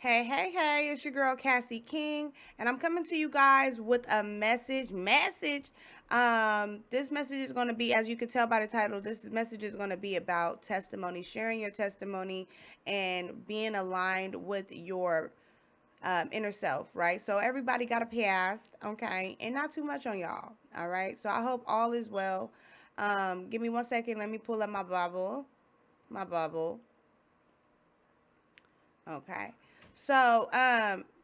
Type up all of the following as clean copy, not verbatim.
Hey, it's your girl Cassie King, and I'm coming to you guys with a message. This message is going to be, as you can tell by the title, this message is going to be about testimony, sharing your testimony, and being aligned with your inner self, right? So everybody got a past, okay, and not too much on y'all, all right? So I hope all is well. Give me 1 second. Let me pull up my bubble. Okay. So,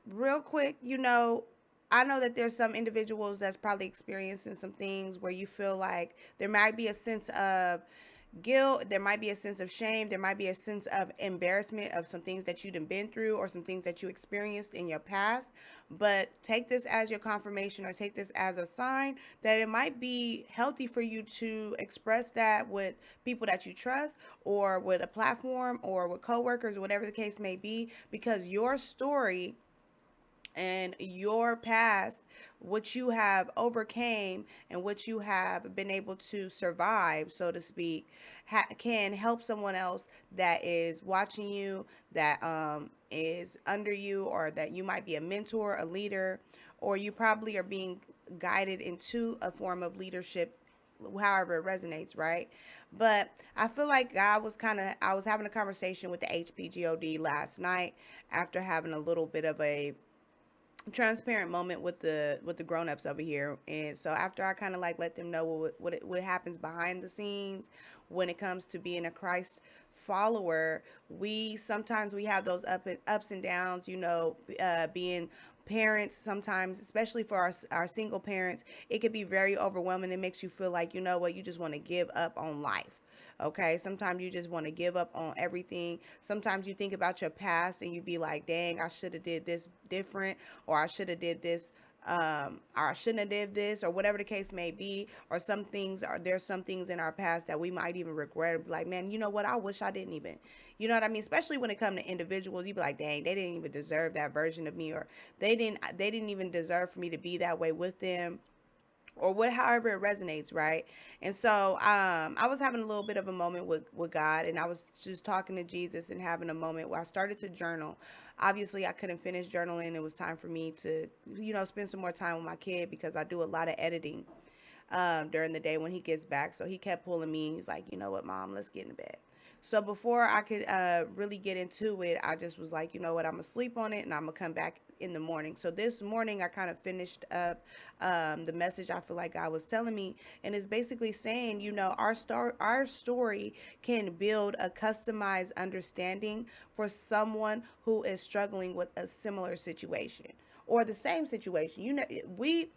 real quick, I know that there's some individuals that's probably experiencing some things where you feel like there might be a sense of guilt, there might be a sense of shame, there might be a sense of embarrassment of some things that you've been through or some things that you experienced in your past. But take this as your confirmation or take this as a sign that it might be healthy for you to express that with people that you trust or with a platform or with coworkers, whatever the case may be, because your story and your past, what you have overcame and what you have been able to survive, so to speak, can help someone else that is watching you, that is under you, or that you might be a mentor, a leader, or you probably are being guided into a form of leadership, however it resonates, right? But I feel like I was having a conversation with the HPGOD last night after having a little bit of a transparent moment with the grown-ups over here. And so after I kind of like let them know what happens behind the scenes when it comes to being a Christ follower, we sometimes we have those ups and downs, being parents. Sometimes, especially for our single parents, it could be very overwhelming. It makes you feel like, you know what, you just want to give up on life. Okay, sometimes you just want to give up on everything. Sometimes you think about your past and you be like, dang, I should have did this different, or I should have did this, or I shouldn't have did this, or whatever the case may be. Or there's some things in our past that we might even regret and be like, man, you know what, I wish I didn't even, you know what I mean? Especially when it comes to individuals, you be like, dang, they didn't even deserve that version of me, or they didn't even deserve for me to be that way with them, or what, however it resonates, right? And so I was having a little bit of a moment with God, and I was just talking to Jesus and having a moment where I started to journal. Obviously I couldn't finish journaling. It was time for me to, spend some more time with my kid because I do a lot of editing during the day when he gets back. So he kept pulling me. He's like, you know what, mom, let's get in bed. So before I could really get into it, I just was like, you know what, I'm gonna sleep on it and I'm gonna come back in the morning. So this morning I kind of finished up the message I feel like God was telling me, and it's basically saying, our story can build a customized understanding for someone who is struggling with a similar situation or the same situation. We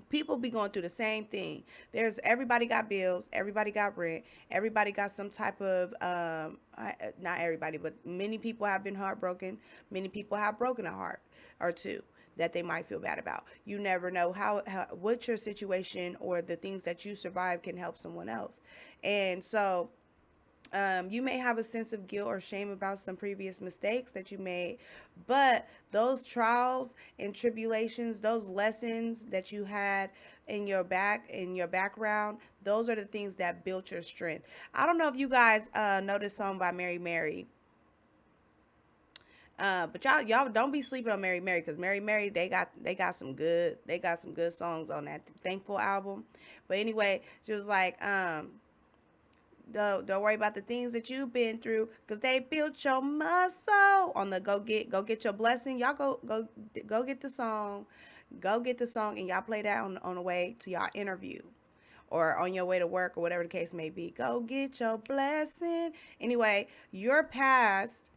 people be going through the same thing. There's Everybody got bills, everybody got rent, everybody got some type of not everybody, but many people have been heartbroken. Many people have broken a heart or two that they might feel bad about. You never know how what your situation or the things that you survive can help someone else. And so you may have a sense of guilt or shame about some previous mistakes that you made, but those trials and tribulations, those lessons that you had in your background, those are the things that built your strength. I don't know if you guys know this song by Mary Mary. But y'all don't be sleeping on Mary Mary, because Mary Mary, they got some good songs on that Thankful album. But anyway, she was like, don't worry about the things that you've been through, because they built your muscle on the go get your blessing. Y'all go get the song. Go get the song, and y'all play that on the way to y'all interview or on your way to work or whatever the case may be. Go get your blessing. Anyway, your past,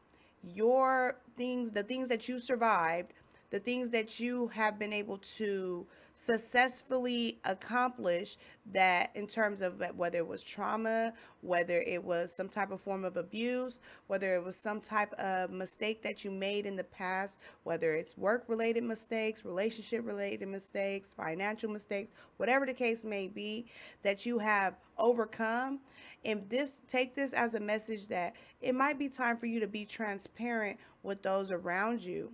the things that you survived, the things that you have been able to successfully accomplish, that in terms of whether it was trauma, whether it was some type of form of abuse, whether it was some type of mistake that you made in the past, whether it's work related mistakes, relationship related mistakes, financial mistakes, whatever the case may be, that you have overcome. And take this as a message that it might be time for you to be transparent with those around you.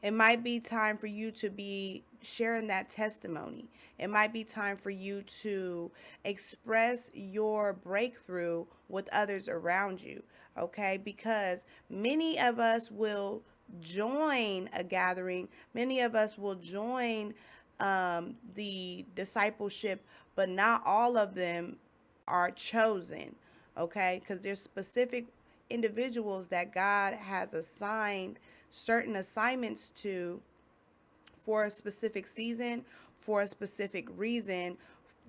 It might be time for you to be sharing that testimony. It might be time for you to express your breakthrough with others around you. okay? Because many of us will join a gathering, many of us will join the discipleship, but not all of them are chosen, okay? Because there's specific individuals that God has assigned certain assignments to for a specific season, for a specific reason,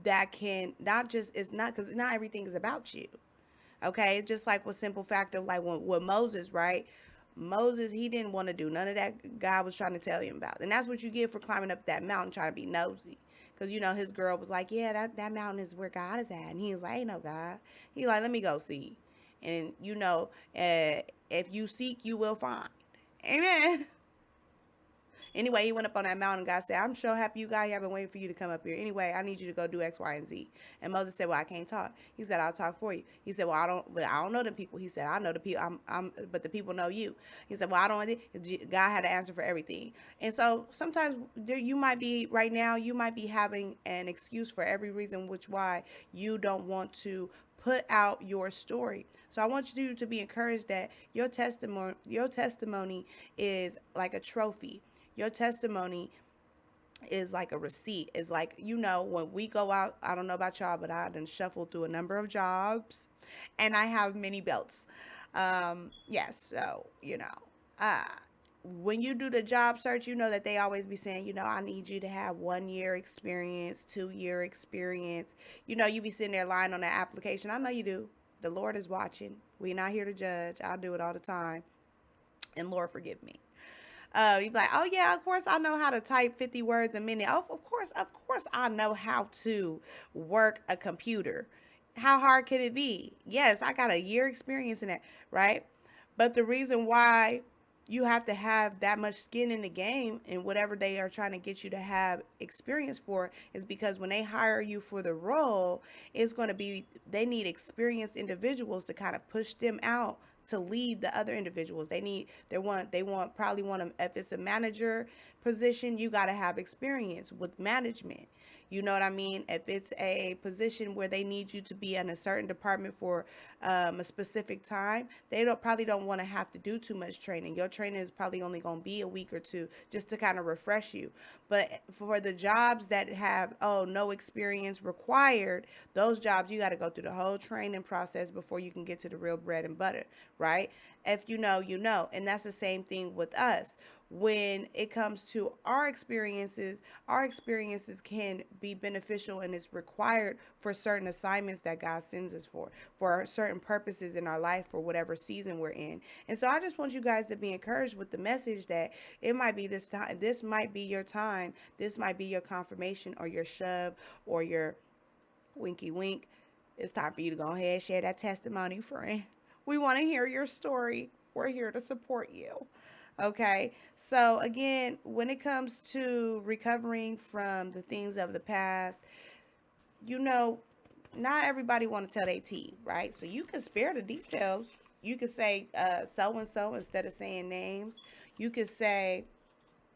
that can not just, it's not, because not everything is about you, okay? It's just like with simple fact of like when, with Moses, right? Moses, he didn't want to do none of that God was trying to tell him about. And that's what you get for climbing up that mountain trying to be nosy. Because, you know, his girl was like, yeah, that mountain is where God is at. And he was like, ain't no God. He like, let me go see. And, you know, if you seek, you will find. Amen. Anyway, he went up on that mountain. God said, I'm so happy you got here. I've been waiting for you to come up here. Anyway, I need you to go do X, Y, and Z. And Moses said, well, I can't talk. He said, I'll talk for you. He said, well, I don't know the people. He said, I know the people. But the people know you. He said, well, I don't. God had to answer for everything. And so sometimes you might be right now, you might be having an excuse for every reason which why you don't want to put out your story. So I want you to be encouraged that your testimony is like a trophy. Your testimony is like a receipt. It's like, you know, when we go out, I don't know about y'all, but I done shuffled through a number of jobs and I have many belts. Yes, so, you know, uh, when you do the job search, you know that they always be saying, you know, I need you to have 1 year experience, 2 year experience. You know, you be sitting there lying on that application. I know you do. The Lord is watching. We're not here to judge. I do it all the time. And Lord, forgive me. You'd be like, oh yeah, of course I know how to type 50 words a minute. Oh, of course I know how to work a computer. How hard can it be? Yes, I got a year experience in that, right? But the reason why you have to have that much skin in the game and whatever they are trying to get you to have experience for is because when they hire you for the role, it's going to be, they need experienced individuals to kind of push them out to lead the other individuals. They want probably want to, if it's a manager position, you got to have experience with management. You know what I mean? If it's a position where they need you to be in a certain department for a specific time, they probably don't want to have to do too much training. Your training is probably only going to be a week or two just to kind of refresh you. But for the jobs that have, oh, no experience required, those jobs you got to go through the whole training process before you can get to the real bread and butter, right? If you know, you know. And that's the same thing with us. When it comes to our experiences can be beneficial and it's required for certain assignments that God sends us for certain purposes in our life, for whatever season we're in. And so I just want you guys to be encouraged with the message that it might be this time, this might be your time, this might be your confirmation or your shove or your winky wink. It's time for you to go ahead and share that testimony, friend. We want to hear your story. We're here to support you. Okay. So again, when it comes to recovering from the things of the past, you know, not everybody want to tell their tea, right? So you can spare the details. You could say so and so instead of saying names. You could say,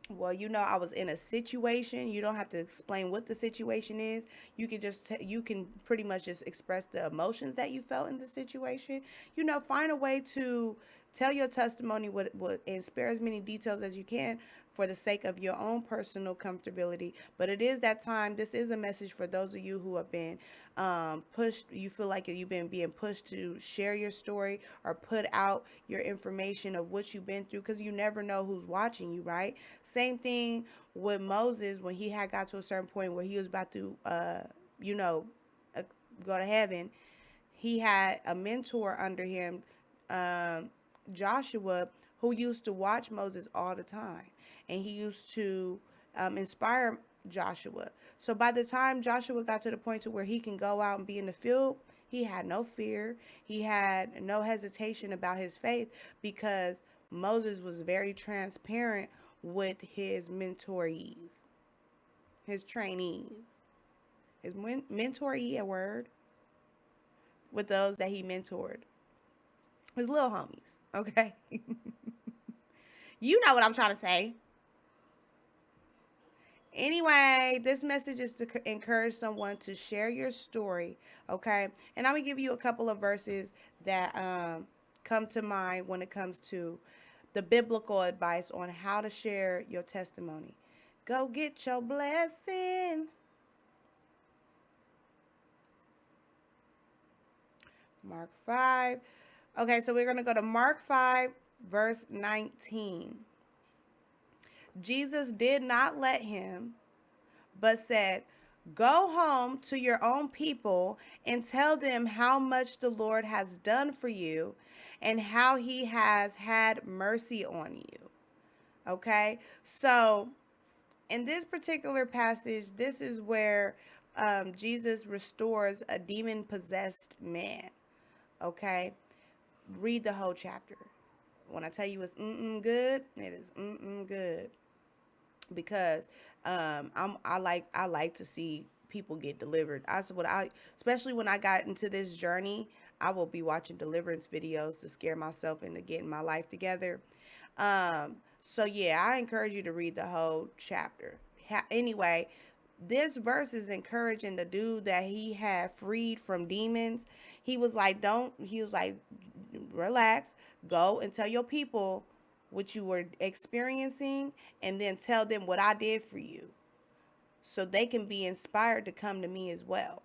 well, you know, I was in a situation. You don't have to explain what the situation is. You can you can pretty much just express the emotions that you felt in the situation. You know, find a way to tell your testimony and spare as many details as you can for the sake of your own personal comfortability. But it is that time. This is a message for those of you who have been pushed. You feel like you've been being pushed to share your story or put out your information of what you've been through, because you never know who's watching you, right? Same thing with Moses when he had got to a certain point where he was about to, you know, uh, go to heaven. He had a mentor under him, um, Joshua, who used to watch Moses all the time, and he used to inspire Joshua. So by the time Joshua got to the point to where he can go out and be in the field, he had no fear. He had no hesitation about his faith because Moses was very transparent with his mentorees, his trainees, his mentoree, a word, with those that he mentored, his little homies. Okay. You know what I'm trying to say. Anyway, this message is to encourage someone to share your story, okay? And I'm gonna give you a couple of verses that come to mind when it comes to the biblical advice on how to share your testimony. Go get your blessing. Mark 5. Okay, so we're going to go to Mark 5, verse 19. Jesus did not let him, but said, "Go home to your own people and tell them how much the Lord has done for you and how he has had mercy on you." Okay, so in this particular passage, this is where Jesus restores a demon possessed man. Okay, read the whole chapter. When I tell you it's good, it is good, because I like to see people get delivered. Especially when I got into this journey, I will be watching deliverance videos to scare myself into getting my life together. So yeah, I encourage you to read the whole chapter. Anyway, this verse is encouraging the dude that he had freed from demons. He was like, relax, go and tell your people what you were experiencing, and then tell them what I did for you, so they can be inspired to come to me as well.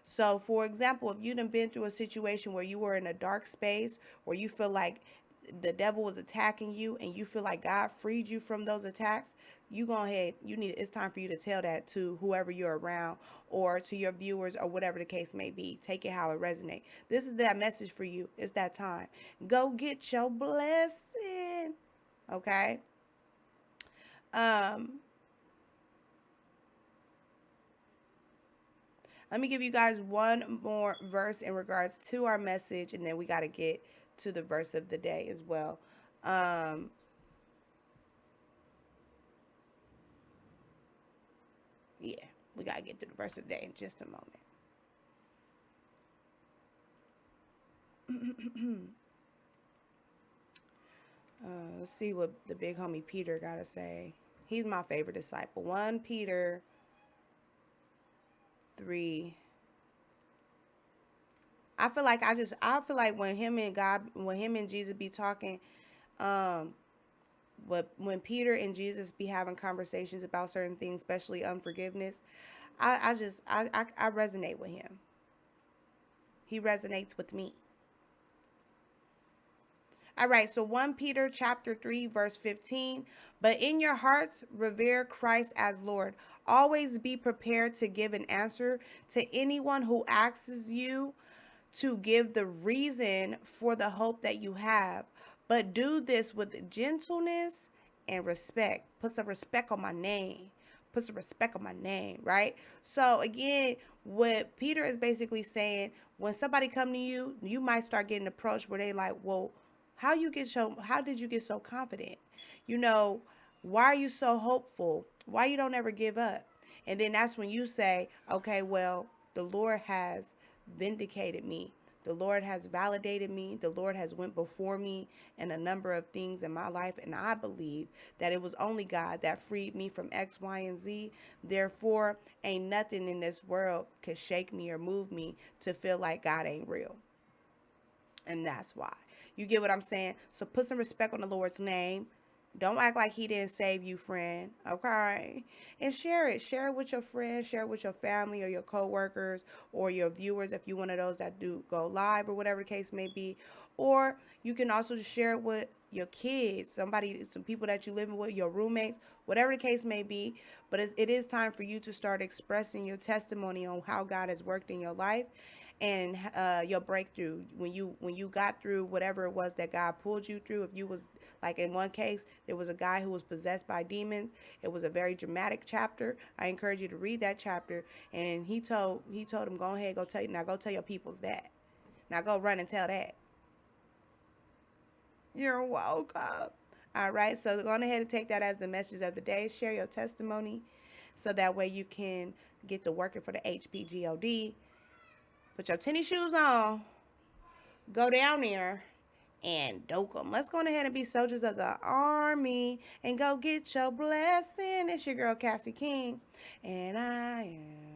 So, for example, if you done been through a situation where you were in a dark space, where you feel like the devil was attacking you and you feel like God freed you from those attacks, you go ahead, it's time for you to tell that to whoever you're around, or to your viewers, or whatever the case may be. Take it how it resonates. This is that message for you. It's that time. Go get your blessing. Okay? Um Let me give you guys one more verse in regards to our message, and then we got to get to the verse of the day as well. Yeah, we got to get to the verse of the day in just a moment. Let's see what the big homie Peter got to say. He's my favorite disciple. 1 Peter 3. I feel like when him and Jesus be talking, when Peter and Jesus be having conversations about certain things, especially unforgiveness, I resonate with him. He resonates with me. All right, so 1 Peter chapter 3, verse 15. But in your hearts, revere Christ as Lord. Always be prepared to give an answer to anyone who asks you to give the reason for the hope that you have. But do this with gentleness and respect. Put some respect on my name. Put some respect on my name, right? So again, what Peter is basically saying, when somebody come to you, you might start getting approached where they like, well, how did you get so confident? You know, why are you so hopeful? Why you don't ever give up? And then that's when you say, okay, well, the Lord has vindicated me. The Lord has validated me. The Lord has went before me in a number of things in my life. And I believe that it was only God that freed me from X, Y, and Z. Therefore, ain't nothing in this world could shake me or move me to feel like God ain't real. And that's why. You get what I'm saying? So put some respect on the Lord's name. Don't act like he didn't save you, friend. Okay? And share it. Share it with your friends. Share it with your family or your coworkers or your viewers if you're one of those that do go live or whatever the case may be. Or you can also just share it with your kids, some people that you live with, your roommates, whatever the case may be. But it is time for you to start expressing your testimony on how God has worked in your life, and your breakthrough when you got through whatever it was that God pulled you through. If you was like, in one case, there was a guy who was possessed by demons. It was a very dramatic chapter. I encourage you to read that chapter. And he told him, go ahead, go tell your peoples that. Now go run and tell that. You're welcome. All right, so go on ahead and take that as the message of the day. Share your testimony so that way you can get to working for the HPGOD. Put your tennis shoes on, go down there, and doke them. Let's go ahead and be soldiers of the army and go get your blessing. It's your girl, Cassie King, and I am